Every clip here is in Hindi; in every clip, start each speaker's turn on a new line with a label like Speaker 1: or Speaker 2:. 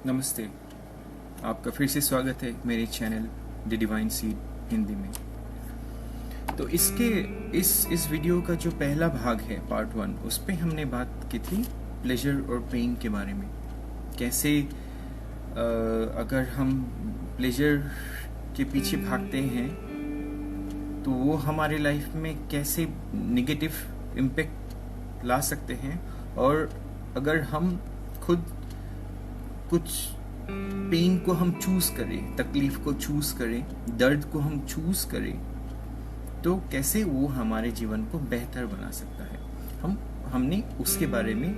Speaker 1: नमस्ते। आपका फिर से स्वागत है मेरे channel the divine seed Hindi में। तो इस वीडियो का जो पहला भाग है पार्ट 1, उस पे हमने बात की थी प्लेजर और पेन के बारे में। कैसे अगर हम प्लेजर के पीछे भागते हैं तो वो हमारे लाइफ में कैसे नेगेटिव इम्पैक्ट ला सकते हैं, और अगर हम खुद कुछ पेन को हम चूज करें, तकलीफ को चूज करें, दर्द को हम चूज करें, तो कैसे वो हमारे जीवन को बेहतर बना सकता है। हमने उसके बारे में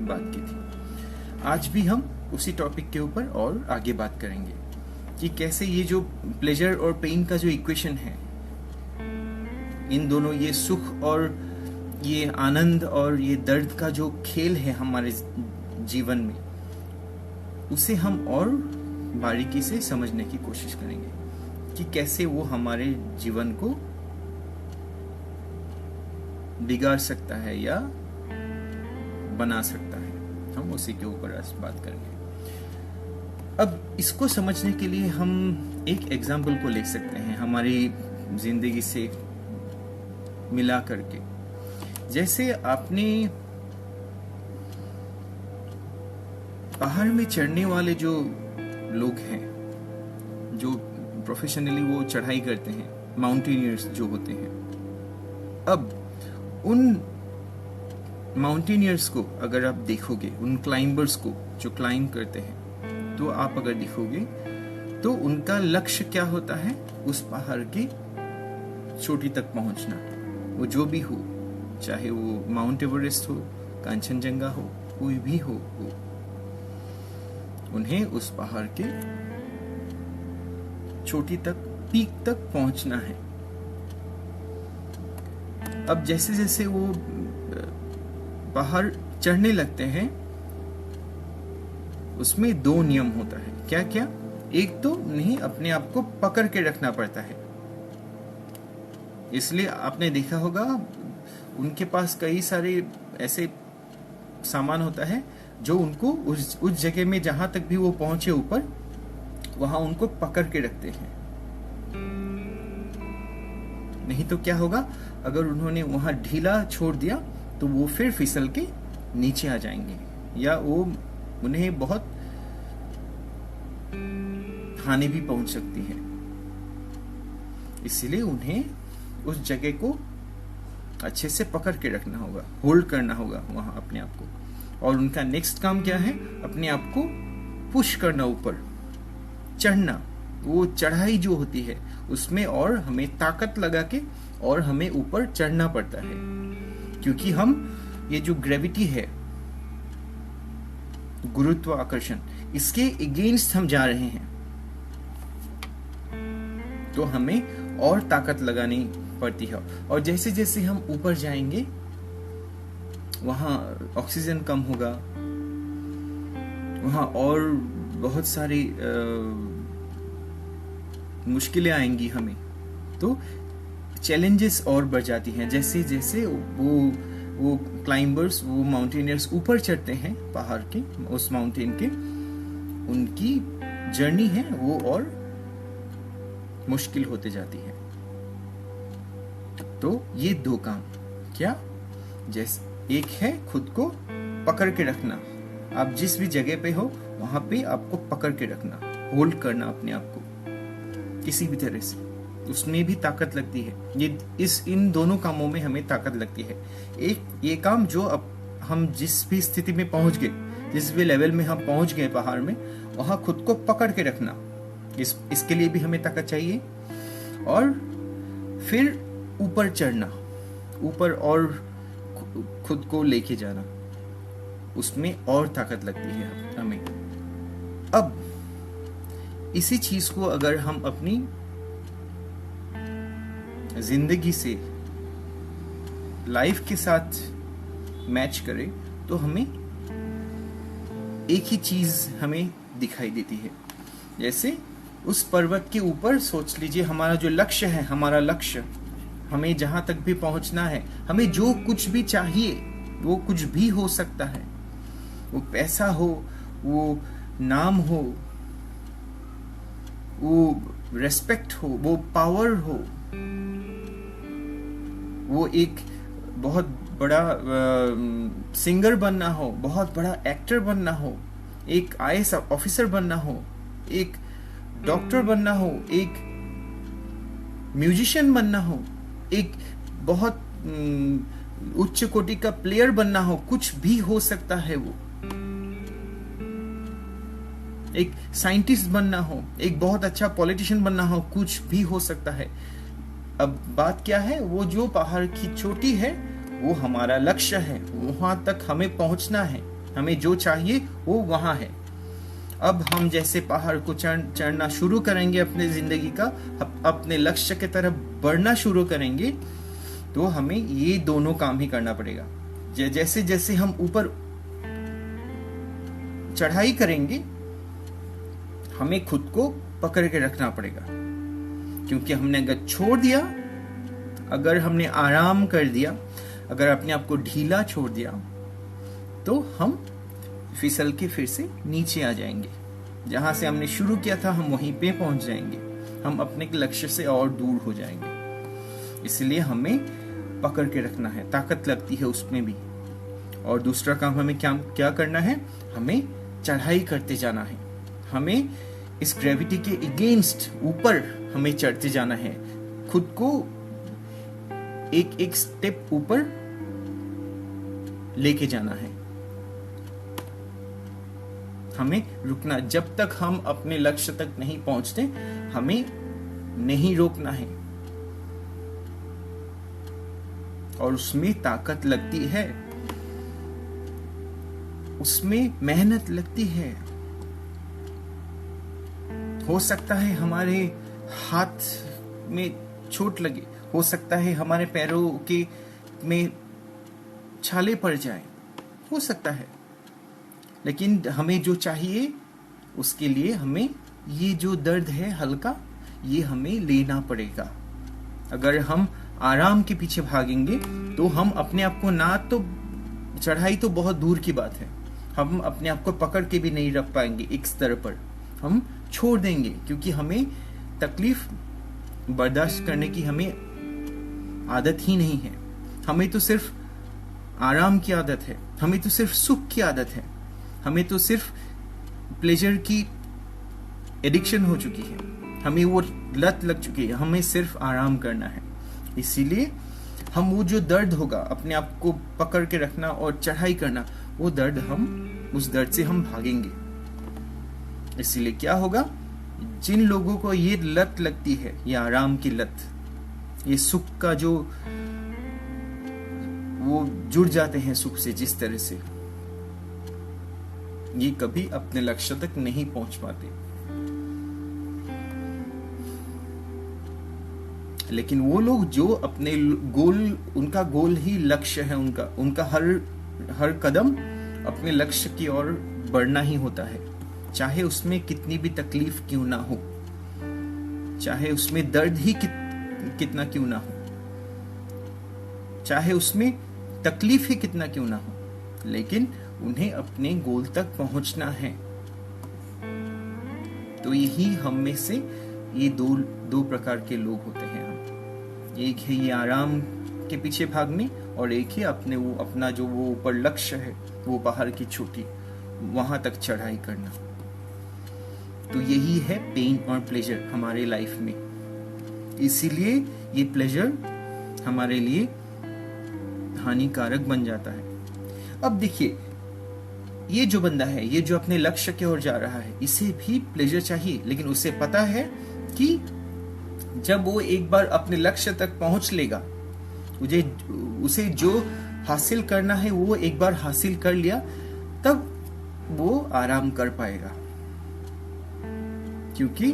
Speaker 1: बात की थी। आज भी हम उसी टॉपिक के ऊपर और आगे बात करेंगे कि कैसे ये जो प्लेजर और पेन का जो इक्वेशन है, इन दोनों, ये सुख और ये आनंद और ये दर्द का जो खेल है हमारे जीवन में, उसे हम और बारीकी से समझने की कोशिश करेंगे कि कैसे वो हमारे जीवन को बिगाड़ सकता है या बना सकता है। हम उसी के ऊपर आज बात करेंगे। अब इसको समझने के लिए हम एक एग्जाम्पल को ले सकते हैं हमारी जिंदगी से मिला करके। जैसे आपने पहाड़ में चढ़ने वाले जो लोग हैं, जो प्रोफेशनली वो चढ़ाई करते हैं, माउंटेनियर्स जो होते हैं, अब उन माउंटेनियर्स को अगर आप देखोगे, उन क्लाइंबर्स को जो क्लाइंब करते हैं, तो आप अगर देखोगे तो उनका लक्ष्य क्या होता है? उस पहाड़ की चोटी तक पहुंचना। वो जो भी हो, चाहे वो माउंट एवरेस्ट हो, कांचनजंगा हो, कोई भी हो, उन्हें उस पहाड़ के चोटी तक, पीक तक पहुंचना है। अब जैसे जैसे वो पहाड़ चढ़ने लगते हैं, उसमें 2 नियम होता है। क्या क्या? एक तो नहीं, अपने आप को पकड़ के रखना पड़ता है। इसलिए आपने देखा होगा उनके पास कई सारे ऐसे सामान होता है जो उनको उस जगह में जहां तक भी वो पहुंचे ऊपर, वहां उनको पकड़ के रखते हैं। नहीं तो क्या होगा, अगर उन्होंने वहां ढीला छोड़ दिया तो वो फिर फिसल के नीचे आ जाएंगे, या वो उन्हें बहुत हानि भी पहुंच सकती है। इसलिए उन्हें उस जगह को अच्छे से पकड़ के रखना होगा, होल्ड करना होगा वहां अपने आप को। और उनका नेक्स्ट काम क्या है? अपने आप को पुश करना, ऊपर चढ़ना। वो चढ़ाई जो होती है उसमें और हमें ताकत लगा के और हमें ऊपर चढ़ना पड़ता है, क्योंकि हम ये जो ग्रेविटी है, गुरुत्वाकर्षण, इसके अगेंस्ट हम जा रहे हैं, तो हमें और ताकत लगानी पड़ती है। और जैसे जैसे हम ऊपर जाएंगे, वहां ऑक्सीजन कम होगा, वहां और बहुत सारी मुश्किलें आएंगी हमें, तो चैलेंजेस और बढ़ जाती हैं। जैसे जैसे वो क्लाइंबर्स, वो माउंटेनियर्स ऊपर चढ़ते हैं पहाड़ के, उस माउंटेन के, उनकी जर्नी है वो और मुश्किल होते जाती है। तो ये 2 काम, क्या? जैसे एक है खुद को पकड़ के रखना, आप जिस भी जगह पे हो वहां पे आपको पकड़ के रखना, होल्ड करना अपने आप को किसी भी तरह से, उसमें भी ताकत लगती है। इन दोनों कामों में हमें ताकत लगती है। एक ये काम जो अब हम जिस भी स्थिति में पहुंच गए, जिस भी लेवल में हम पहुंच गए पहाड़ में, वहां खुद को पकड़ के रखना, इसके लिए भी हमें ताकत चाहिए। और फिर ऊपर चढ़ना, ऊपर और खुद को लेके जाना, उसमें और ताकत लगती है हमें। अब इसी चीज को अगर हम अपनी जिंदगी से, लाइफ के साथ मैच करें, तो हमें एक ही चीज हमें दिखाई देती है। जैसे उस पर्वत के ऊपर सोच लीजिए, हमारा जो लक्ष्य है, हमारा लक्ष्य, हमें जहां तक भी पहुंचना है, हमें जो कुछ भी चाहिए वो कुछ भी हो सकता है। वो पैसा हो, वो नाम हो, वो रेस्पेक्ट हो, वो पावर हो, वो एक बहुत बड़ा सिंगर बनना हो, बहुत बड़ा एक्टर बनना हो, एक आईएएस ऑफिसर बनना हो, एक डॉक्टर बनना हो, एक म्यूजिशियन बनना हो, एक बहुत उच्च कोटि का प्लेयर बनना हो, कुछ भी हो सकता है वो। एक साइंटिस्ट बनना हो, एक बहुत अच्छा पॉलिटिशियन बनना हो, कुछ भी हो सकता है। अब बात क्या है, वो जो पहाड़ की चोटी है वो हमारा लक्ष्य है, वहां तक हमें पहुंचना है, हमें जो चाहिए वो वहां है। अब हम जैसे पहाड़ को चढ़ना शुरू करेंगे, अपने जिंदगी का अपने लक्ष्य की तरफ बढ़ना शुरू करेंगे, तो हमें ये दोनों काम ही करना पड़ेगा। जैसे जैसे हम ऊपर चढ़ाई करेंगे, हमें खुद को पकड़ के रखना पड़ेगा, क्योंकि हमने अगर छोड़ दिया, अगर हमने आराम कर दिया, अगर अपने आप को ढीला छोड़ दिया, तो हम फिसल के फिर से नीचे आ जाएंगे। जहां से हमने शुरू किया था हम वहीं पे पहुंच जाएंगे, हम अपने लक्ष्य से और दूर हो जाएंगे। इसलिए हमें पकड़ के रखना है, ताकत लगती है उसमें भी। और दूसरा काम हमें क्या करना है, हमें चढ़ाई करते जाना है, हमें इस ग्रेविटी के अगेंस्ट ऊपर हमें चढ़ते जाना है, खुद को एक एक स्टेप ऊपर लेके जाना है। हमें रुकना, जब तक हम अपने लक्ष्य तक नहीं पहुंचते हमें नहीं रोकना है। और उसमें ताकत लगती है, उसमें मेहनत लगती है। हो सकता है हमारे हाथ में चोट लगे, हो सकता है हमारे पैरों के में छाले पड़ जाए, हो सकता है, लेकिन हमें जो चाहिए उसके लिए हमें ये जो दर्द है हल्का, ये हमें लेना पड़ेगा। अगर हम आराम के पीछे भागेंगे तो हम अपने आप को ना, तो चढ़ाई तो बहुत दूर की बात है, हम अपने आप को पकड़ के भी नहीं रख पाएंगे एक स्तर पर, हम छोड़ देंगे, क्योंकि हमें तकलीफ बर्दाश्त करने की हमें आदत ही नहीं है। हमें तो सिर्फ आराम की आदत है, हमें तो सिर्फ सुख की आदत है, हमें तो सिर्फ प्लेजर की एडिक्शन हो चुकी है, हमें वो लत लग चुकी है, हमें सिर्फ आराम करना है। इसीलिए हम वो जो दर्द होगा अपने आप को पकड़ के रखना और चढ़ाई करना, वो दर्द उस दर्द से हम भागेंगे। इसीलिए क्या होगा, जिन लोगों को ये लत लगती है, ये आराम की लत, ये सुख का जो वो जुड़ जाते हैं सुख से जिस तरह से, ये कभी अपने लक्ष्य तक नहीं पहुंच पाते। लेकिन वो लोग जो अपने गोल, उनका गोल ही लक्ष्य है, उनका हर कदम अपने लक्ष्य की ओर बढ़ना ही होता है, चाहे उसमें कितनी भी तकलीफ क्यों ना हो, चाहे उसमें दर्द ही कितना क्यों ना हो, चाहे उसमें तकलीफ ही कितना क्यों ना हो, लेकिन उन्हें अपने गोल तक पहुंचना है। तो यही हम में से ये दो प्रकार के लोग होते हैं। हम एक है ये आराम के पीछे भागने, और एक ही अपना जो वो ऊपर लक्ष्य है, वो पहाड़ की चोटी, वहां तक चढ़ाई करना। तो यही है पेन और प्लेजर हमारे लाइफ में। इसीलिए ये प्लेजर हमारे लिए हानिकारक बन जाता है। अब देखिए, ये जो बंदा है, ये जो अपने लक्ष्य की ओर जा रहा है, इसे भी प्लेजर चाहिए, लेकिन उसे पता है कि जब वो एक बार अपने लक्ष्य तक पहुंच लेगा, उसे जो हासिल करना है वो एक बार हासिल कर लिया, तब वो आराम कर पाएगा, क्योंकि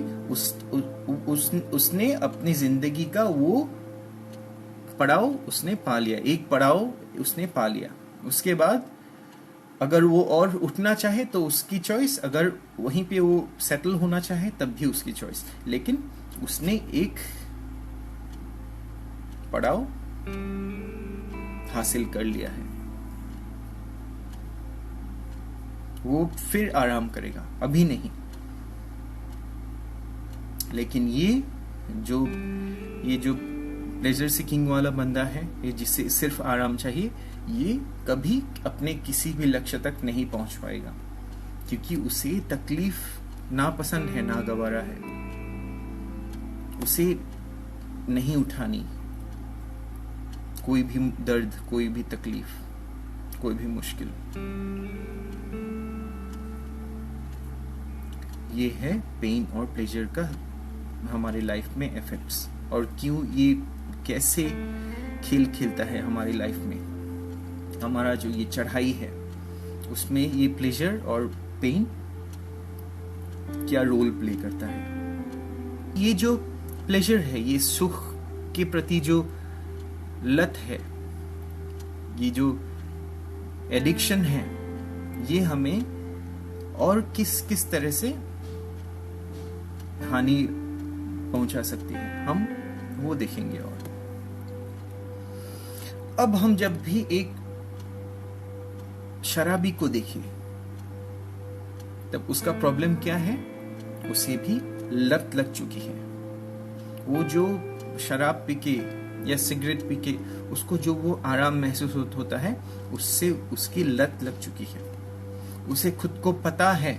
Speaker 1: उसने अपनी जिंदगी का वो पड़ाव उसने पा लिया, एक पड़ाव उसने पा लिया। उसके बाद अगर वो और उठना चाहे तो उसकी चॉइस, अगर वहीं पे वो सेटल होना चाहे तब भी उसकी चॉइस, लेकिन उसने एक पड़ाव हासिल कर लिया है। वो फिर आराम करेगा, अभी नहीं। लेकिन ये जो प्लेजर सीकिंग वाला बंदा है, ये जिसे सिर्फ आराम चाहिए, ये कभी अपने किसी भी लक्ष्य तक नहीं पहुंच पाएगा, क्योंकि उसे तकलीफ ना पसंद है, ना गवारा है, उसे नहीं उठानी कोई भी दर्द, कोई भी तकलीफ, कोई भी मुश्किल। ये है पेन और प्लेजर का हमारी लाइफ में इफेक्ट्स, और क्यों ये कैसे खेल खेलता है हमारी लाइफ में। हमारा जो ये चढ़ाई है उसमें ये प्लेजर और पेन क्या रोल प्ले करता है। ये जो प्लेजर है, ये सुख के प्रति जो लत है, ये जो एडिक्शन है, ये हमें और किस किस तरह से हानि पहुंचा सकती है, हम वो देखेंगे। और अब हम जब भी एक शराबी को देखें, तब उसका प्रॉब्लम क्या है? उसे भी लत लग चुकी है। वो जो शराब पी के या सिगरेट पी के उसको जो वो आराम महसूस होता है, उससे उसकी लत लग चुकी है। उसे खुद को पता है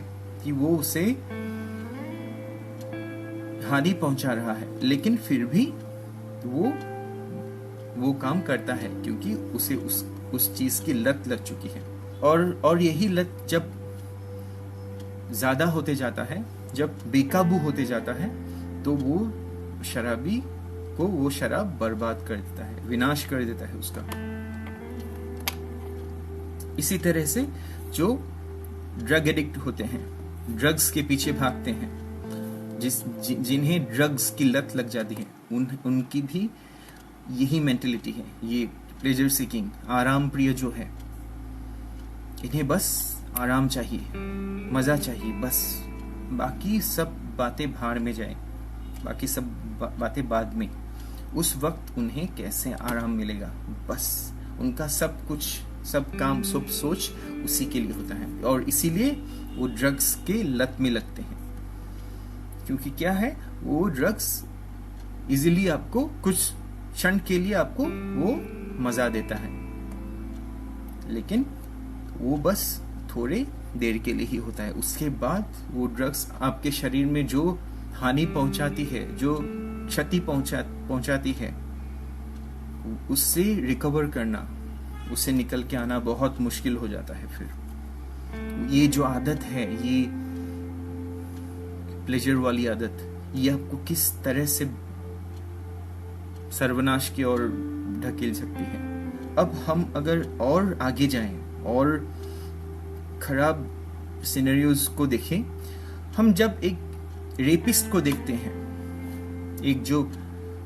Speaker 1: कि वो उसे हानि पहुंचा रहा है, लेकिन फिर भी वो काम करता है, क्योंकि उसे उस चीज की लत लग चुकी है। और यही लत जब ज्यादा होते जाता है, जब बेकाबू होते जाता है, तो वो शराबी को वो शराब बर्बाद कर देता है, विनाश कर देता है उसका। इसी तरह से जो ड्रग एडिक्ट होते हैं, ड्रग्स के पीछे भागते हैं, जिन्हें ड्रग्स की लत लग जाती है, उनकी भी यही मेंटेलिटी है। ये प्लेजर सीकिंग, आराम प्रिय जो है, इन्हें बस आराम चाहिए, मजा चाहिए, बस बाकी सब बातें भाड़ में जाए, बाकी सब बातें बाद में। उस वक्त उन्हें कैसे आराम मिलेगा, बस उनका सब कुछ, सब काम, सब सोच उसी के लिए होता है, और इसीलिए वो ड्रग्स के लत में लगते हैं। क्योंकि क्या है, वो ड्रग्स इजीली आपको कुछ क्षण के लिए आपको वो मजा देता है, लेकिन वो बस थोड़े देर के लिए ही होता है। उसके बाद वो ड्रग्स आपके शरीर में जो हानि पहुंचाती है, जो क्षति पहुंचाती है, उससे रिकवर करना, उससे निकल के आना बहुत मुश्किल हो जाता है। फिर ये जो आदत है, ये प्लेजर वाली आदत, ये आपको किस तरह से सर्वनाश की ओर ढकेल सकती है। अब हम अगर और आगे जाएं और खराब सिनेरियोज को देखें, हम जब एक रेपिस्ट को देखते हैं, एक जो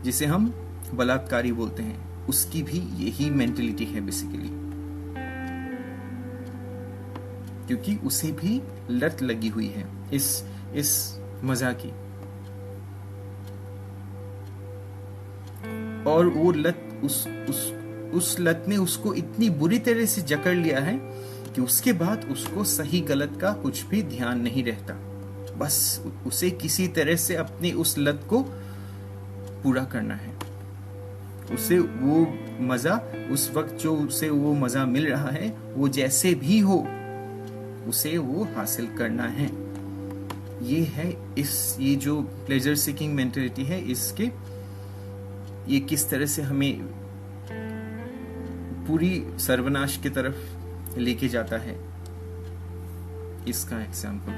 Speaker 1: जिसे हम बलात्कारी बोलते हैं, उसकी भी यही मेंटेलिटी है बेसिकली, क्योंकि उसे भी लत लगी हुई है इस मजा की, और वो लत उस लत ने उसको इतनी बुरी तरह से जकड़ लिया है कि उसके बाद उसको सही गलत का कुछ भी ध्यान नहीं रहता। बस उसे किसी तरह से अपनी उस लत को पूरा करना है। उसे वो मजा, उस वक्त जो उसे वो मजा मिल रहा है, वो जैसे भी हो उसे वो हासिल करना है। ये है ये जो प्लेजर सीकिंग मेंटेलिटी है, ये किस तरह से हमें पूरी सर्वनाश की तरफ लेके जाता है, इसका एग्जाम्पल।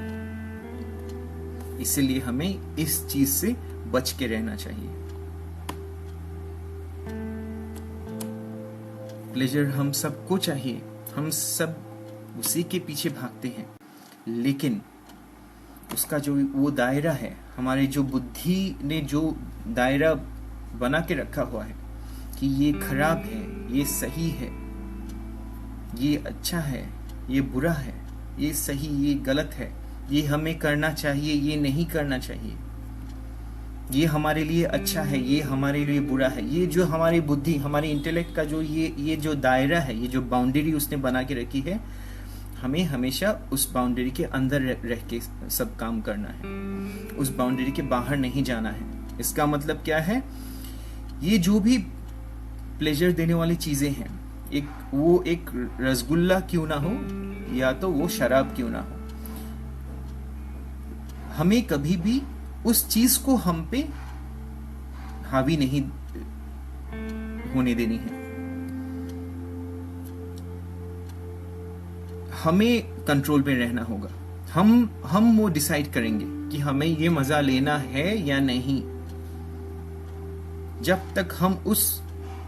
Speaker 1: इसीलिए हमें इस चीज से बच के रहना चाहिए। प्लेजर हम सबको चाहिए, हम सब उसी के पीछे भागते हैं, लेकिन उसका जो वो दायरा है, हमारी जो बुद्धि ने जो दायरा बना के रखा हुआ है कि ये खराब है, ये सही है, ये अच्छा है, ये बुरा है, ये सही, ये गलत है, ये हमें करना चाहिए, ये नहीं करना चाहिए, ये हमारे लिए अच्छा है, ये हमारे लिए बुरा है। ये जो हमारी बुद्धि, हमारी इंटेलेक्ट का जो ये जो दायरा है, ये जो बाउंड्री उसने बना के रखी है, हमें हमेशा उस बाउंड्री के अंदर रह के सब काम करना है, उस बाउंड्री के बाहर नहीं जाना है। इसका मतलब क्या है, ये जो भी प्लेजर देने वाली चीजें हैं, वो एक रसगुल्ला क्यों ना हो या तो वो शराब क्यों ना हो, हमें कभी भी उस चीज को हम पे हावी नहीं होने देनी है। हमें कंट्रोल में रहना होगा। हम वो डिसाइड करेंगे कि हमें ये मजा लेना है या नहीं। जब तक हम उस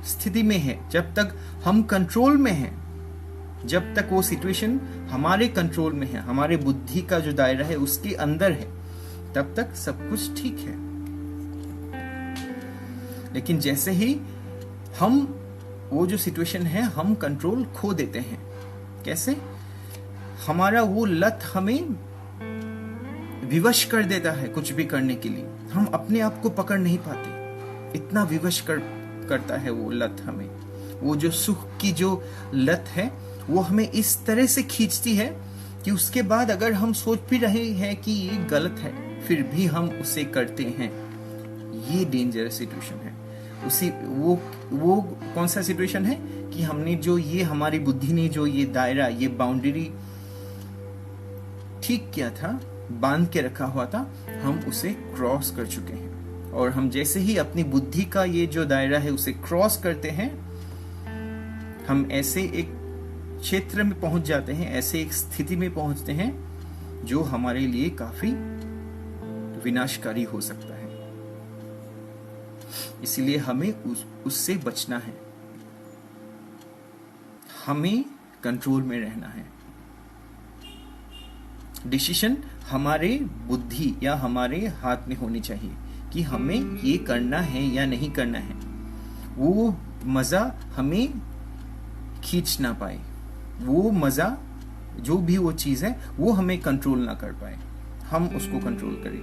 Speaker 1: स्थिति में हैं, जब तक हम कंट्रोल में हैं, जब तक वो सिचुएशन हमारे कंट्रोल में है, हमारे बुद्धि का जो दायरा है उसके अंदर है, तब तक सब कुछ ठीक है। लेकिन जैसे ही हम वो जो सिचुएशन है हम कंट्रोल खो देते हैं, कैसे, हमारा वो लत हमें विवश कर देता है कुछ भी करने के लिए। हम अपने आप को पकड़ नहीं पाते, इतना विवश करता है वो लत हमें। वो जो सुख की जो लत है वो हमें इस तरह से खींचती है कि उसके बाद अगर हम सोच भी रहे हैं कि ये गलत है, फिर भी हम उसे करते हैं। ये डेंजरस सिचुएशन है। उसी वो कौन सा सिचुएशन है कि हमने जो ये हमारी बुद्धि ने जो ये दायरा, ये बाउंड्री ठीक किया था, बांध के रखा हुआ था, हम उसे क्रॉस कर चुके हैं। और हम जैसे ही अपनी बुद्धि का ये जो दायरा है उसे क्रॉस करते हैं, हम ऐसे एक क्षेत्र में पहुंच जाते हैं, ऐसे एक स्थिति में पहुंचते हैं जो हमारे लिए काफी विनाशकारी हो सकता है। इसलिए हमें उससे बचना है, हमें कंट्रोल में रहना है। डिसीजन हमारे बुद्धि या हमारे हाथ में होनी चाहिए कि हमें ये करना है या नहीं करना है। वो मजा हमें खींच ना पाए, वो मजा जो भी वो चीज है वो हमें कंट्रोल ना कर पाए, हम उसको कंट्रोल करें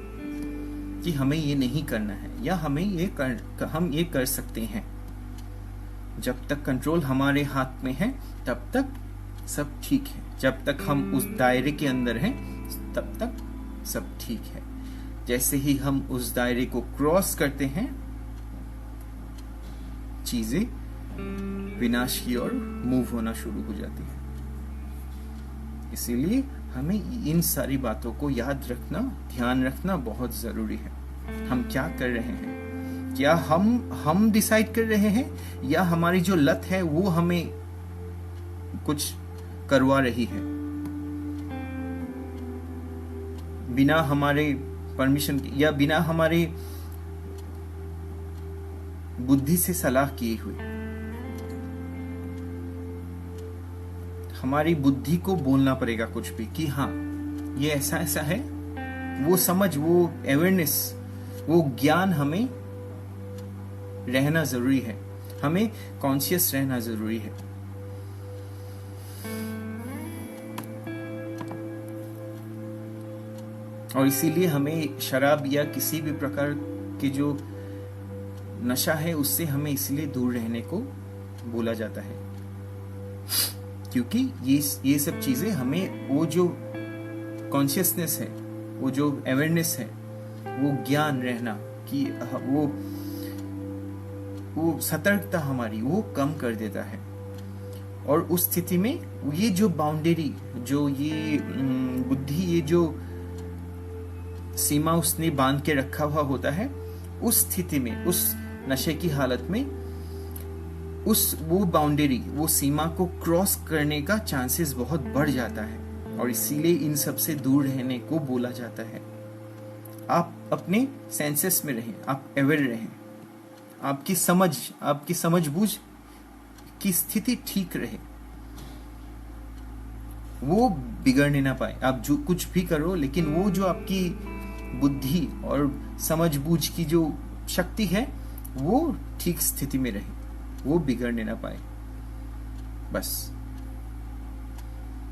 Speaker 1: कि हमें ये नहीं करना है या हम ये कर सकते हैं। जब तक कंट्रोल हमारे हाथ में है तब तक सब ठीक है। जब तक हम उस दायरे के अंदर हैं तब तक सब ठीक है। जैसे ही हम उस दायरे को क्रॉस करते हैं, चीजें विनाश की ओर मूव होना शुरू हो जाती है। इसीलिए हमें इन सारी बातों को याद रखना, ध्यान रखना बहुत जरूरी है। हम क्या कर रहे हैं, क्या हम डिसाइड कर रहे हैं या हमारी जो लत है वो हमें कुछ करवा रही है बिना हमारे परमिशन या बिना हमारे बुद्धि से सलाह किए हुए। हमारी बुद्धि को बोलना पड़ेगा कुछ भी कि हाँ ये ऐसा ऐसा है। वो समझ, वो अवेयरनेस, वो ज्ञान हमें रहना जरूरी है, हमें कॉन्शियस रहना जरूरी है। और इसीलिए हमें शराब या किसी भी प्रकार के जो नशा है उससे हमें इसलिए दूर रहने को बोला जाता है, क्योंकि ये सब चीजें हमें वो जो कॉन्शियसनेस है, वो जो अवेयरनेस है, वो ज्ञान रहना कि वो सतर्कता हमारी वो कम कर देता है। और उस स्थिति में ये जो बाउंड्री, जो ये बुद्धि, ये जो सीमा उसने बांध के रखा हुआ होता है, उस स्थिति में, उस नशे की हालत में, वो बाउंड्री, वो सीमा को क्रॉस करने का चांसेस बहुत बढ़ जाता है। और इसीलिए इन सब से दूर रहने को बोला जाता है। आप अपने सेंसेस में रहें, आप अवेयर रहें, आपकी समझबूझ की स्थिति ठीक रहे, वो बिगड़ने ना पाए। आप जो कुछ भी करो, लेकिन वो जो आपकी बुद्धि और समझबूझ की जो शक्ति है वो ठीक स्थिति में रहे, वो बिगड़ने ना पाए। बस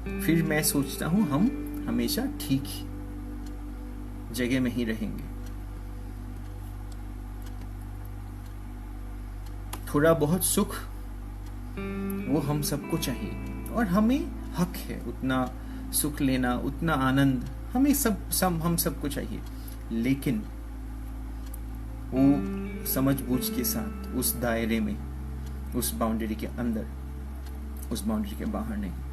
Speaker 1: फिर मैं सोचता हूं हम हमेशा ठीक जगह में ही रहेंगे। थोड़ा बहुत सुख वो हम सबको चाहिए और हमें हक है उतना सुख लेना, उतना आनंद हमें हम सबको चाहिए, लेकिन वो समझबूझ के साथ, उस दायरे में, उस बाउंड्री के अंदर, उस बाउंड्री के बाहर नहीं।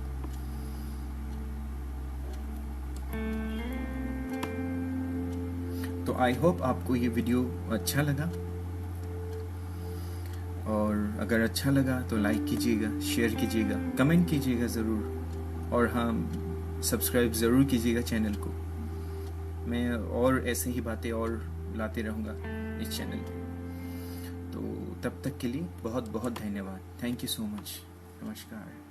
Speaker 1: तो आई होप आपको ये वीडियो अच्छा लगा, और अगर अच्छा लगा तो लाइक कीजिएगा, शेयर कीजिएगा, कमेंट कीजिएगा ज़रूर, और हाँ, सब्सक्राइब ज़रूर कीजिएगा चैनल को। मैं और ऐसे ही बातें और लाते रहूँगा इस चैनल पे। तो तब तक के लिए बहुत बहुत धन्यवाद। Thank you so much. नमस्कार।